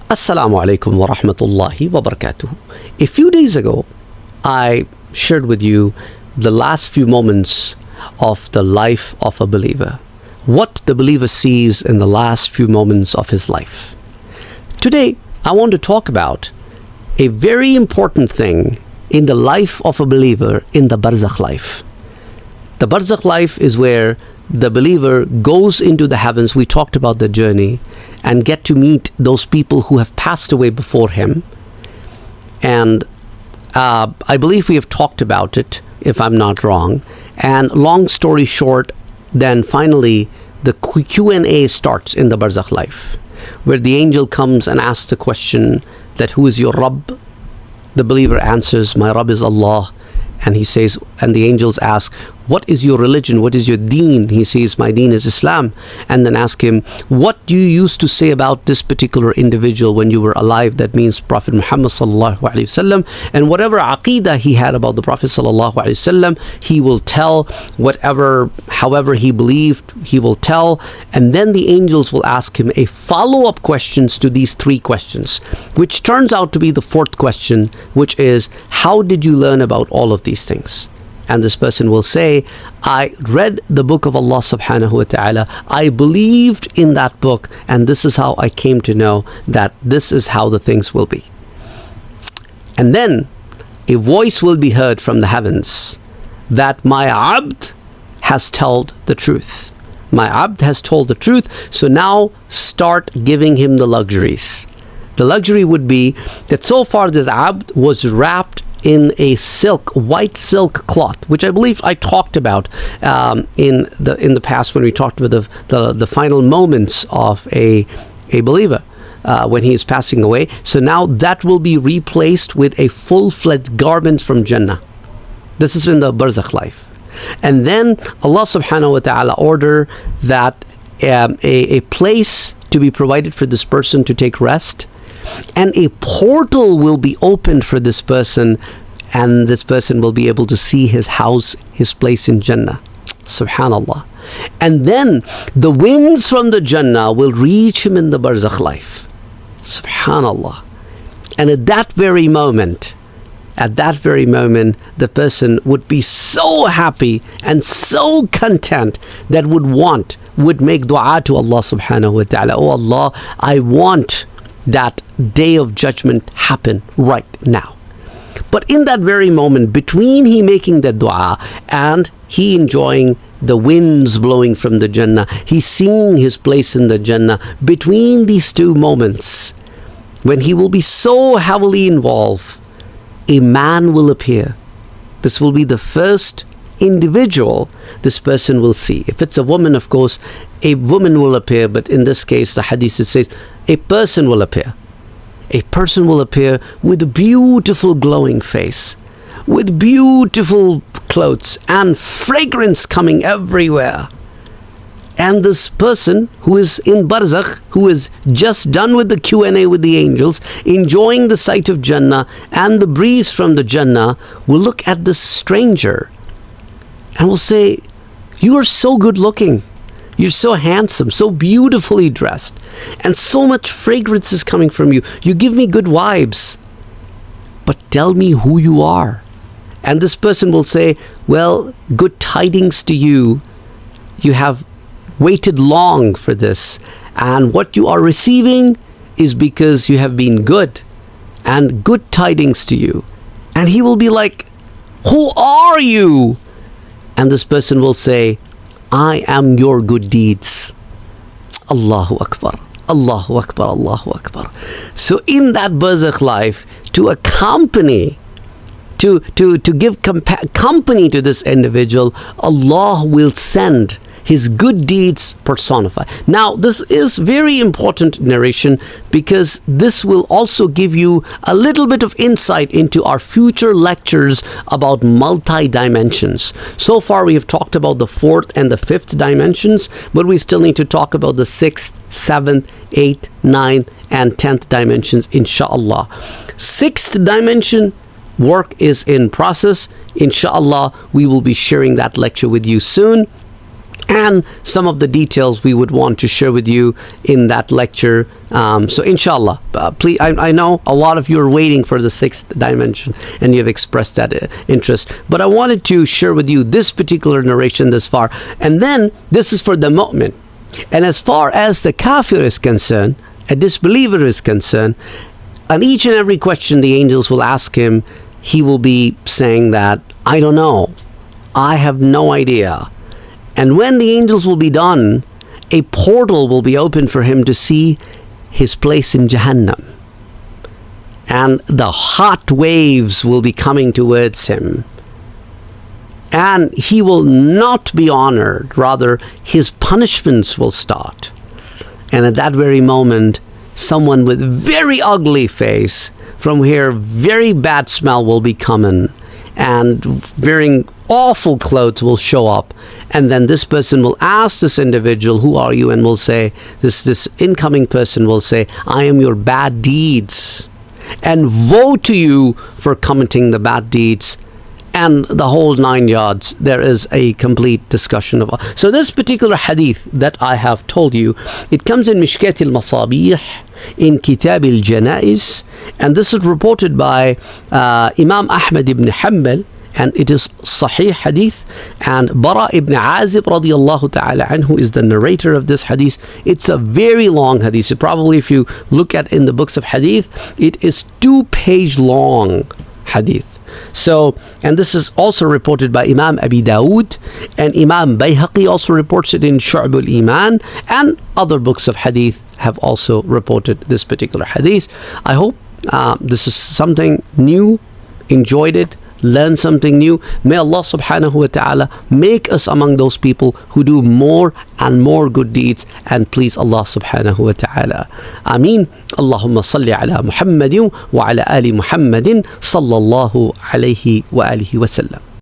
Assalamu alaikum wa rahmatullahi wa barakatuh. A few days ago, I shared with you the last few moments of the life of a believer. What the believer sees in the last few moments of his life. Today, I want to talk about a very important thing in the life of a believer in the Barzakh life. The Barzakh life is where the believer goes into the heavens. We talked about the journey and get to meet those people who have passed away before him. And I believe we have talked about it, if I'm not wrong. And long story short, then finally the Q&A starts in the Barzakh life, where the angel comes and asks the question that who is your Rabb? The believer answers, my Rabb is Allah. And he says, and the angels ask, what is your religion? What is your deen? He says, my deen is Islam. And then ask him, what do you used to say about this particular individual when you were alive? That means Prophet Muhammad sallallahu alaihi wasallam. And whatever aqeedah he had about the Prophet sallallahu alaihi wasallam, he will tell however he believed, he will tell. And then the angels will ask him a follow-up questions to these three questions, which turns out to be the fourth question, which is, how did you learn about all of these things? And this person will say, I read the book of Allah subhanahu wa ta'ala, I believed in that book, and this is how I came to know that this is how the things will be. And then a voice will be heard from the heavens that my abd has told the truth. My abd has told the truth, so now start giving him the luxuries. The luxury would be that so far this abd was wrapped in a white silk cloth, which I believe I talked about in the past when we talked about the final moments of a believer when he is passing away. So now that will be replaced with a full-fledged garment from Jannah. This is in the Barzakh life. And then Allah subhanahu wa ta'ala order that a place to be provided for this person to take rest, and a portal will be opened for this person, and this person will be able to see his house, his place in Jannah. Subhanallah. And then the winds from the Jannah will reach him in the Barzakh life. Subhanallah. And at that very moment, the person would be so happy and so content that would make dua to Allah subhanahu wa ta'ala. Oh Allah, I want that day of judgment happen right now. But in that very moment, between he making the dua and he enjoying the winds blowing from the Jannah, he's seeing his place in the Jannah, between these two moments, when he will be so heavily involved, a man will appear. This will be the first individual this person will see. If it's a woman, of course, a woman will appear, but in this case, the hadith, it says, a person will appear. A person will appear with a beautiful glowing face, with beautiful clothes and fragrance coming everywhere. And this person who is in Barzakh, who is just done with the Q&A with the angels, enjoying the sight of Jannah and the breeze from the Jannah, will look at this stranger and will say, you are so good looking. You're so handsome, so beautifully dressed, and so much fragrance is coming from you. You give me good vibes. But tell me who you are. And this person will say, well, good tidings to you. You have waited long for this. And what you are receiving is because you have been good. And good tidings to you. And he will be like, who are you? And this person will say, I am your good deeds. Allahu Akbar, Allahu Akbar, Allahu Akbar. So in that Barzakh life, to accompany, to give company to this individual, Allah will send his good deeds personified. Now, this is very important narration because this will also give you a little bit of insight into our future lectures about multi-dimensions. So far, we have talked about the fourth and the fifth dimensions, but we still need to talk about the sixth, seventh, eighth, ninth, and 10th dimensions, inshallah. Sixth dimension work is in process. Inshallah, we will be sharing that lecture with you soon. and some of the details we would want to share with you in that lecture. So inshallah, please, I know a lot of you are waiting for the sixth dimension and you have expressed that interest, but I wanted to share with you this particular narration this far, and then this is for the mu'min. And as far as the kafir is concerned, a disbeliever is concerned, on each and every question the angels will ask him, he will be saying that, I don't know, I have no idea. And when the angels will be done, a portal will be open for him to see his place in Jahannam. And the hot waves will be coming towards him. And he will not be honored. Rather, his punishments will start. And at that very moment, someone with very ugly face, from where very bad smell will be coming, and wearing awful clothes will show up, and then this person will ask this individual, who are you? And will say, this incoming person will say, I am your bad deeds, and woe to you for committing the bad deeds, and the whole 9 yards. There is a complete discussion of. So this particular hadith that I have told you, it comes in Mishkat al-Masabih, in Kitab al-Janaiz, and this is reported by Imam Ahmad ibn Hanbal, and it is Sahih hadith, and Bara ibn Azib radiyallahu ta'ala anhu is the narrator of this hadith. It's a very long hadith. So probably if you look at in the books of hadith, it is 2-page long hadith. So, and this is also reported by Imam Abi Dawood, and Imam Bayhaqi also reports it in Shu'ab al-Iman, and other books of hadith have also reported this particular hadith. I hope this is something new, enjoyed it, learn something new. May Allah subhanahu wa ta'ala make us among those people who do more and more good deeds, and please Allah subhanahu wa ta'ala. Ameen. Allahumma salli ala Muhammadin wa ala ali Muhammadin sallallahu alayhi wa alihi wa sallam.